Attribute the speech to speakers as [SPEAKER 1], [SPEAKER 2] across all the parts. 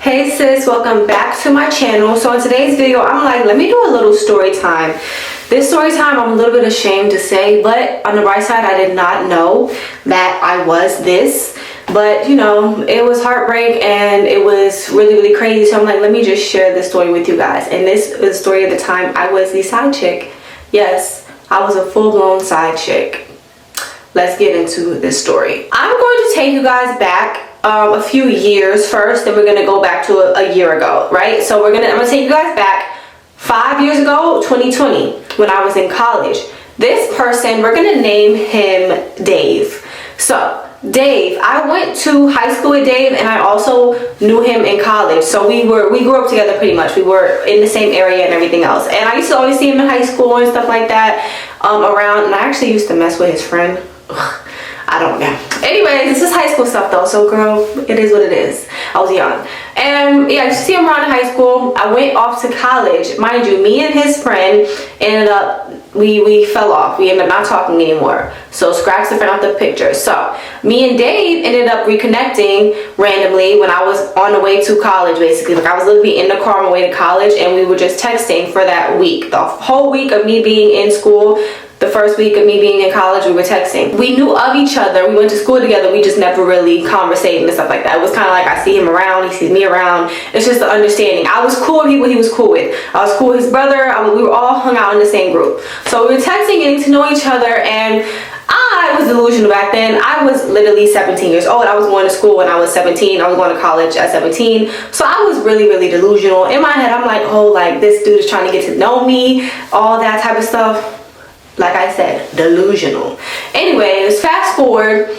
[SPEAKER 1] Hey sis, welcome back to my channel. So in today's video, I'm like, let me do a little story time. This story time, I'm a little bit ashamed to say, but on the right side, I did not know that I was this. But you know, it was heartbreak and it was really, really crazy. So I'm like, let me just share this story with you guys. And this is the story of the time I was the side chick. Yes, I was a full-blown side chick. Let's get into this story. I'm going to take you guys back a few years first, then we're gonna go back to a year ago, right? So I'm gonna take you guys back 5 years ago, 2020, when I was in college. This person, we're gonna name him Dave. So Dave, I went to high school with Dave, and I also knew him in college. So we grew up together pretty much. We were in the same area and everything else. And I used to always see him in high school and stuff like that around. And I actually used to mess with his friend. I don't know. Anyways, this is high school stuff though, so girl, it is what it is. I was young. And yeah, I used to see him around in high school. I went off to college. Mind you, me and his friend ended up, we fell off. We ended up not talking anymore. So scratch the friend off the picture. So me and Dave ended up reconnecting randomly when I was on the way to college, basically. Like I was literally in the car on my way to college, and we were just texting for that week. The whole week of me being in school, the first week of me being in college, we were texting. We knew of each other. We went to school together. We just never really conversated and stuff like that. It was kind of like I see him around, he sees me around. It's just the understanding. I was cool with people he was cool with. I was cool with his brother. We were all hung out in the same group. So we were texting, getting to know each other, and I was delusional back then. I was literally 17 years old. I was going to school when I was 17. I was going to college at 17. So I was really, really delusional. In my head, I'm like, oh, like this dude is trying to get to know me, all that type of stuff. Like I said, delusional. Anyways, fast forward,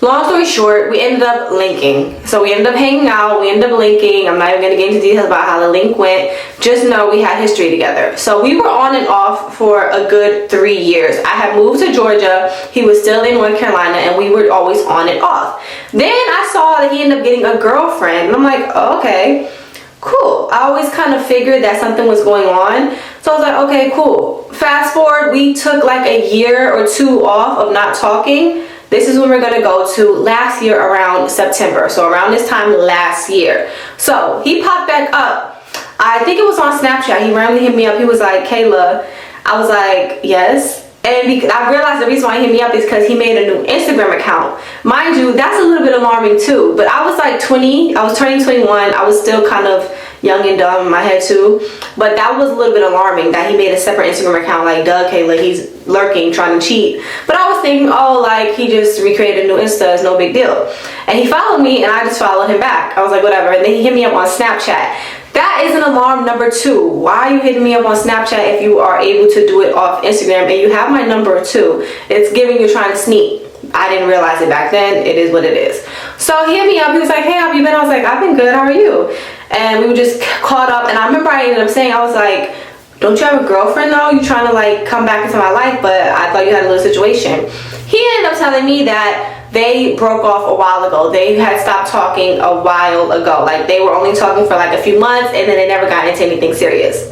[SPEAKER 1] long story short, we ended up linking. So we ended up hanging out, we ended up linking. I'm not even gonna get into details about how the link went. Just know we had history together. So we were on and off for a good 3 years. I had moved to Georgia, he was still in North Carolina, and we were always on and off. Then I saw that he ended up getting a girlfriend, and I'm like, oh, okay, cool. I always kind of figured that something was going on. So I was like, okay, cool. Fast forward, we took like a year or two off of not talking. This is when we're gonna go to last year around September. So around this time last year. So he popped back up. I think it was on Snapchat. He randomly hit me up. He was like, Kayla. I was like, yes. And I realized the reason why he hit me up is because he made a new Instagram account. Mind you, that's a little bit alarming too. But I was like 20, I was turning 21. I was still kind of young and dumb in my head too. But that was a little bit alarming that he made a separate Instagram account like, Doug, Kayla, he's lurking, trying to cheat. But I was thinking, oh, like he just recreated a new Insta, it's no big deal. And he followed me and I just followed him back. I was like, whatever. And then he hit me up on Snapchat. That is an alarm number 2. Why are you hitting me up on Snapchat if you are able to do it off Instagram and you have my number too? It's giving you trying to sneak. I didn't realize it back then. It is what it is. So he hit me up. He was like, hey, how have you been? I was like, I've been good. How are you? And we were just caught up. And I remember I ended up saying, I was like, don't you have a girlfriend though? You trying to like come back into my life, but I thought you had a little situation. He ended up telling me that they broke off a while ago. They had stopped talking a while ago. Like they were only talking for like a few months, and then they never got into anything serious.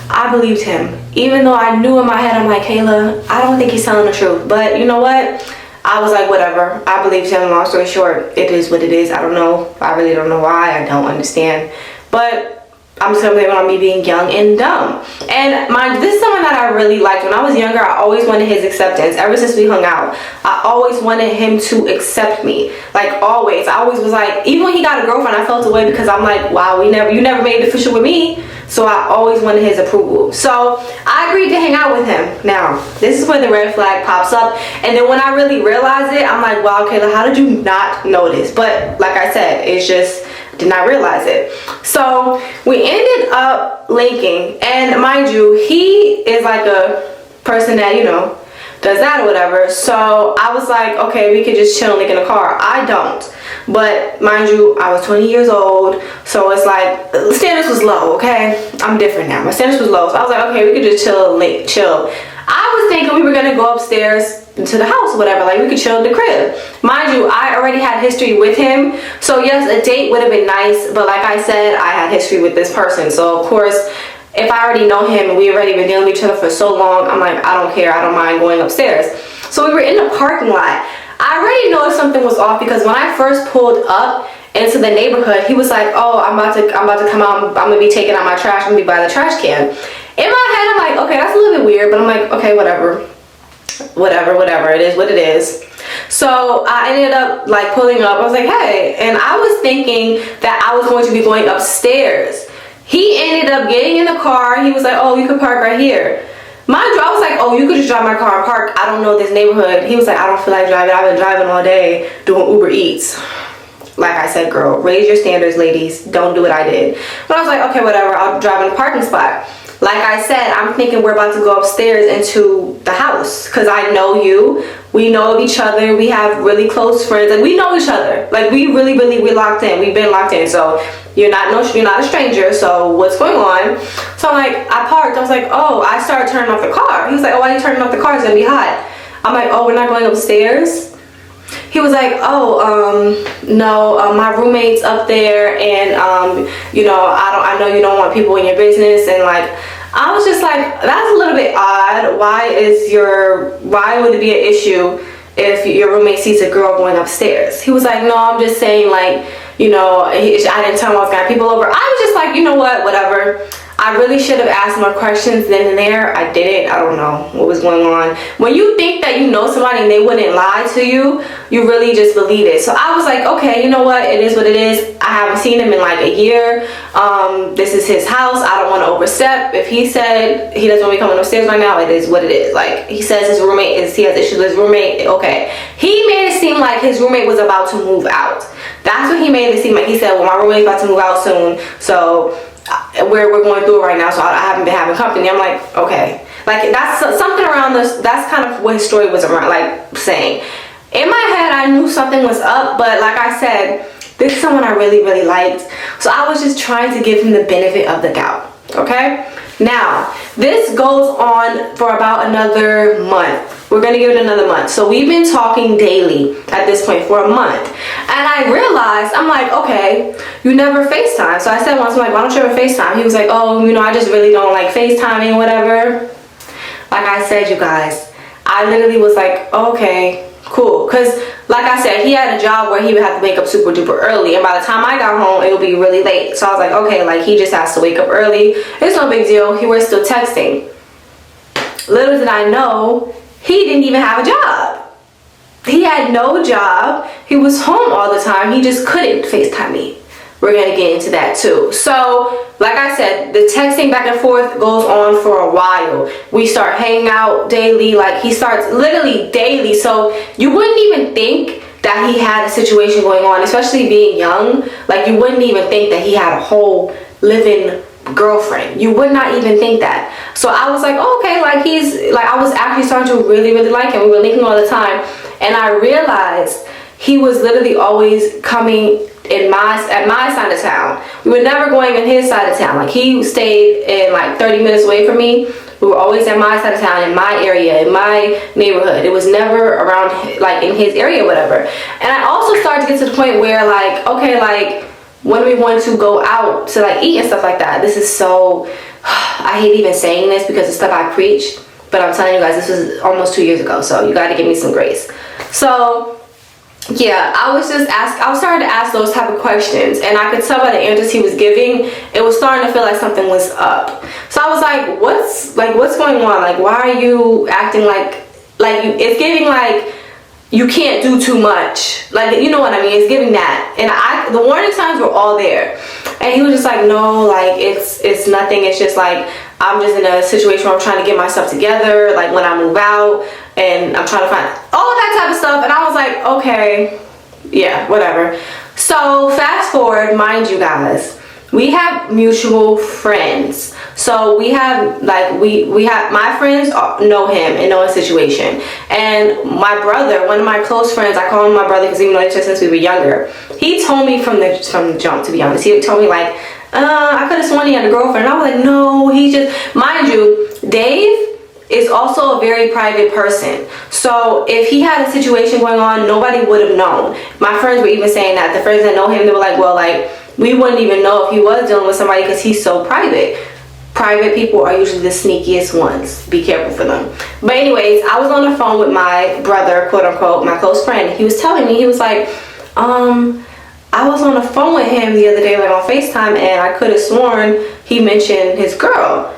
[SPEAKER 1] I believed him. Even though I knew in my head, I'm like, Kayla, I don't think he's telling the truth. But you know what? I was like, whatever. I believed him. Long story short, it is what it is. I don't know. I really don't know why. I don't understand. But I'm just gonna blame it on me being young and dumb. And mind, this is someone that I really liked. When I was younger, I always wanted his acceptance. Ever since we hung out, I always wanted him to accept me. Like always. I always was like, even when he got a girlfriend, I felt away because I'm like, wow, you never made it official with me. So I always wanted his approval. So I agreed to hang out with him. Now, this is when the red flag pops up. And then when I really realized it, I'm like, wow, Kayla, how did you not notice? But like I said, it's just, did not realize it. So we ended up linking, and mind you, he is like a person that, you know, does that or whatever. So I was like, okay, we could just chill and link in the car. I don't. But mind you, I was 20 years old, so it's like the standards was low. Okay, I'm different now. My standards was low, so I was like, okay, we could just chill. I was thinking we were gonna go upstairs to the house or whatever, like we could chill in the crib. Mind you, I already had history with him, so yes, a date would have been nice, but like I said, I had history with this person. So of course, if I already know him and we already been dealing with each other for so long, I'm like, I don't care, I don't mind going upstairs. So we were in the parking lot. I already noticed something was off because when I first pulled up, into the neighborhood. He was like, oh, I'm about to come out, I'm gonna be taking out my trash, I'm gonna be by the trash can. In my head, I'm like, okay, that's a little bit weird, but I'm like, okay, whatever, it is what it is. So I ended up like pulling up. I was like, hey, and I was thinking that I was going to be going upstairs. He ended up getting in the car. He was like, oh, you can park right here. Mind you, I was like, oh, you could just drive my car and park. I don't know this neighborhood. He was like, I don't feel like driving. I've been driving all day doing Uber Eats. Like I said, girl, raise your standards, ladies. Don't do what I did. But I was like, okay, whatever. I'll drive in the parking spot. Like I said, I'm thinking we're about to go upstairs into the house because I know you. We know of each other. We have really close friends. Like, we know each other. Like, we really, we're locked in. We've been locked in. So you're not a stranger. So what's going on? So I'm like, I parked. I was like, oh, I started turning off the car. He was like, oh, why are you turning off the car? It's gonna be hot. I'm like, oh, we're not going upstairs. He was like, oh, no, my roommate's up there, and you know, I know you don't want people in your business, and like, I was just like, that's a little bit odd. Why would it be an issue if your roommate sees a girl going upstairs? He was like, no, I'm just saying, like, you know, I didn't tell him I was gonna have people over. I was just like, you know what, whatever. I really should have asked more questions then and there. I didn't. I don't know what was going on. When you think that you know somebody and they wouldn't lie to you, you really just believe it. So I was like, okay, you know what? It is what it is. I haven't seen him in like a year. This is his house. I don't want to overstep. If he said he doesn't want me coming upstairs right now, it is what it is. Like, he says he has issues with his roommate. Okay. He made it seem like his roommate was about to move out. That's what he made it seem like. He said, well, my roommate's about to move out soon. So we're going through it right now, so I haven't been having company. I'm like, okay, like that's something around this. That's kind of what his story was around, like saying. In my head, I knew something was up, but like I said, this is someone I really liked, so I was just trying to give him the benefit of the doubt. Okay, now this goes on for about another month. We're gonna give it another month. So we've been talking daily at this point for a month. And I realized, I'm like, okay, you never FaceTime. So I said once, I'm like, why don't you ever FaceTime? He was like, oh, you know, I just really don't like FaceTiming, whatever. Like I said, you guys, I literally was like, okay, cool. Because like I said, he had a job where he would have to wake up super duper early. And by the time I got home, it would be really late. So I was like, okay, like he just has to wake up early. It's no big deal. He was still texting. Little did I know, he didn't even have a job. He had no job. He was home all the time. He just couldn't FaceTime me. We're gonna get into that too. So, like I said, the texting back and forth goes on for a while. We start hanging out daily. Like, he starts literally daily. So you wouldn't even think that he had a situation going on, especially being young. Like, you wouldn't even think that he had a whole living girlfriend. You would not even think that. So I was like, oh, okay, like he's like, I was actually starting to really like him. We were linking all the time, and I realized he was literally always coming at my side of town. We were never going in his side of town. Like, he stayed in like 30 minutes away from me. We were always at my side of town, in my area, in my neighborhood. It was never around like in his area, whatever. And I also started to get to the point where, like, okay, like, when we want to go out to like eat and stuff like that. This is so, I hate even saying this because it's stuff I preach, but I'm telling you guys, this was almost 2 years ago, so you got to give me some grace. So yeah, I was starting to ask those type of questions, and I could tell by the answers he was giving, it was starting to feel like something was up. So I was like, what's going on? Like, why are you acting like it's giving like you can't do too much, like, you know what I mean? It's giving that. And the warning signs were all there, and he was just like, no, like, it's nothing. It's just like, I'm just in a situation where I'm trying to get myself together, like when I move out, and I'm trying to find all that type of stuff. And I was like, okay, yeah, whatever. So fast forward, mind you guys, we have mutual friends. So we have like we have, my friends know him and know his situation, and my brother, one of my close friends, I call him my brother because even though each since we were younger, he told me from the jump, to be honest. He told me like, I could have sworn he had a girlfriend. And I was like, no, he just, mind you, Dave is also a very private person. So if he had a situation going on, nobody would have known. My friends were even saying that. The friends that know him, they were like, well, like, we wouldn't even know if he was dealing with somebody because he's so private. Private people are usually the sneakiest ones. Be careful for them. But anyways, I was on the phone with my brother, quote unquote, my close friend. He was telling me, he was like, I was on the phone with him the other day, like on FaceTime, and I could have sworn he mentioned his girl.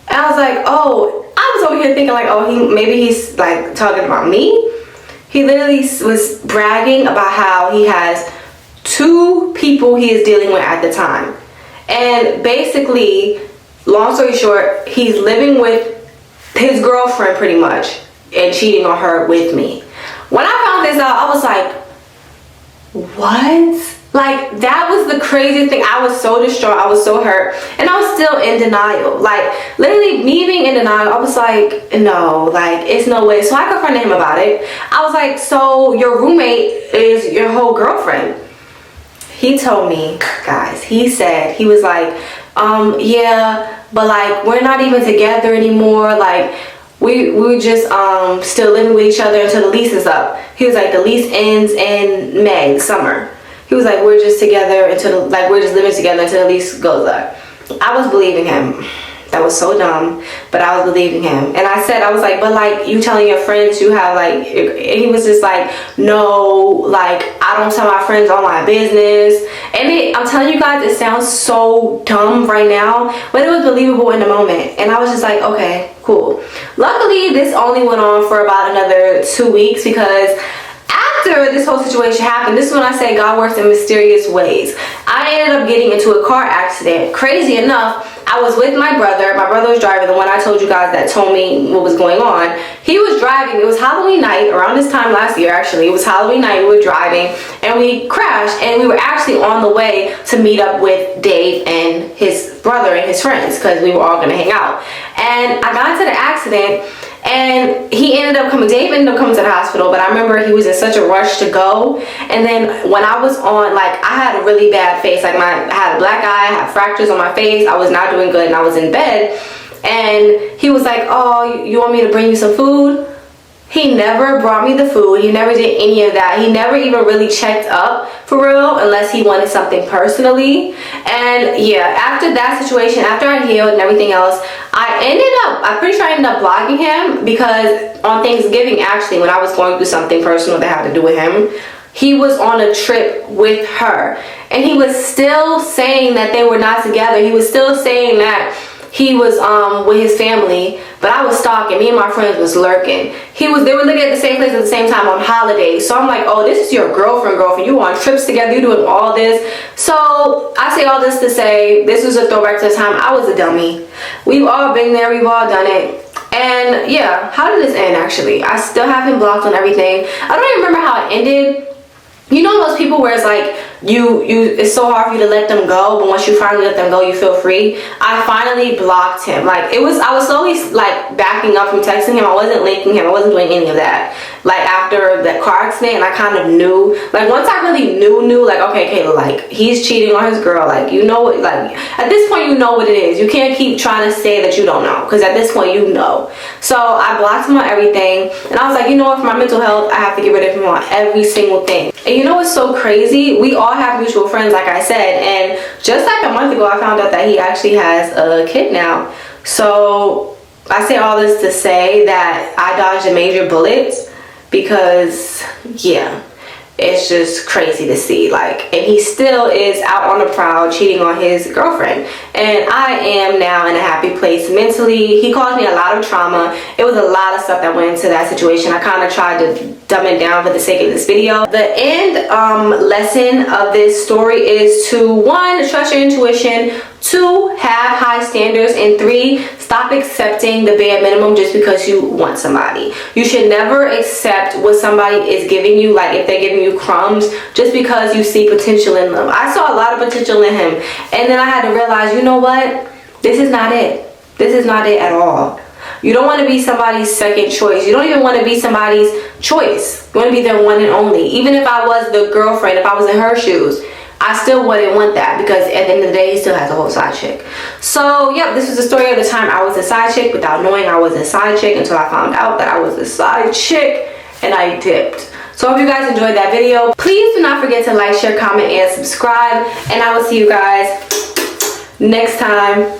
[SPEAKER 1] And I was like, oh, I was over here thinking like, oh, maybe he's like talking about me. He literally was bragging about how he has 2 people he is dealing with at the time. And basically, long story short, he's living with his girlfriend pretty much and cheating on her with me. When I found this out, I was like, what? Like, that was the craziest thing. I was so distraught. I was so hurt. And I was still in denial. Like, literally, me being in denial, I was like, no, like, it's no way. So I confronted him about it. I was like, so your roommate is your whole girlfriend? He told me, guys, he said, he was like, yeah, but like, we're not even together anymore. Like, we were just still living with each other until the lease is up. He was like, the lease ends in May, summer. He was like, we're just together until we're just living together until the lease goes up. I was believing him. That was so dumb, but I was believing him. And I was like, but like, you telling your friends you have like, and he was just like, no, like, I don't tell my friends all my business. And I'm telling you guys, it sounds so dumb right now, but it was believable in the moment. And I was just like, okay, cool. Luckily, this only went on for about another 2 weeks, because after this whole situation happened, this is when I say God works in mysterious ways. I ended up getting into a car accident. Crazy enough, I was with my brother. My brother was driving, the one I told you guys that told me what was going on. He was driving. It was Halloween night, around this time last year actually. It was Halloween night, we were driving, and we crashed, and we were actually on the way to meet up with Dave and his brother and his friends, because we were all going to hang out. And I got into the accident, and Dave ended up coming to the hospital, but I remember he was in such a rush to go. And then when I was on, like, I had a really bad face. Like, I had a black eye, I had fractures on my face. I was not doing good, and I was in bed. And he was like, oh, you want me to bring you some food? He never brought me the food. He never did any of that. He never even really checked up for real, unless he wanted something personally. And yeah, after that situation, after I healed and everything else, I'm pretty sure I ended up blogging him, because on Thanksgiving, actually, when I was going through something personal that had to do with him, he was on a trip with her. And he was still saying that they were not together. He was still saying that he was with his family, but I was stalking. Me and my friends was lurking. They were living at the same place at the same time on holidays. So I'm like, oh, this is your girlfriend. You on trips together, you doing all this. So I say all this to say, this was a throwback to the time I was a dummy. We've all been there, we've all done it. And yeah, how did this end actually? I still have him blocked on everything. I don't even remember how it ended. You know those people where it's like, it's so hard for you to let them go, but once you finally let them go, you feel free? I finally blocked him. Like, I was slowly like backing up from texting him. I wasn't linking him. I wasn't doing any of that. Like, after that car accident, I kind of knew, like, once I really knew, like, okay, Kayla, like, he's cheating on his girl. Like, you know what, like, at this point, you know what it is. You can't keep trying to say that you don't know, because at this point, you know. So I blocked him on everything, and I was like, you know what, for my mental health, I have to get rid of him on every single thing. And you know what's so crazy? We all have mutual friends, like I said, and just like a month ago, I found out that he actually has a kid now. So I say all this to say that I dodged a major bullet, because yeah, it's just crazy to see. Like, and he still is out on the prowl cheating on his girlfriend, and I am now in a happy place mentally. He caused me a lot of trauma. It was a lot of stuff that went into that situation. I kind of tried to dumb it down for the sake of this video. The end lesson of this story is to 1, trust your intuition, 2, have high standards, and 3, stop accepting the bare minimum just because you want somebody. You should never accept what somebody is giving you, like if they're giving you crumbs, just because you see potential in them. I saw a lot of potential in him, and then I had to realize, you know what, this is not it. This is not it at all. You don't want to be somebody's second choice. You don't even want to be somebody's choice. You want to be their one and only. Even if I was the girlfriend, if I was in her shoes, I still wouldn't want that, because at the end of the day, he still has a whole side chick. So, yep, this was the story of the time I was a side chick without knowing I was a side chick, until I found out that I was a side chick and I dipped. So I hope you guys enjoyed that video. Please do not forget to like, share, comment, and subscribe. And I will see you guys next time.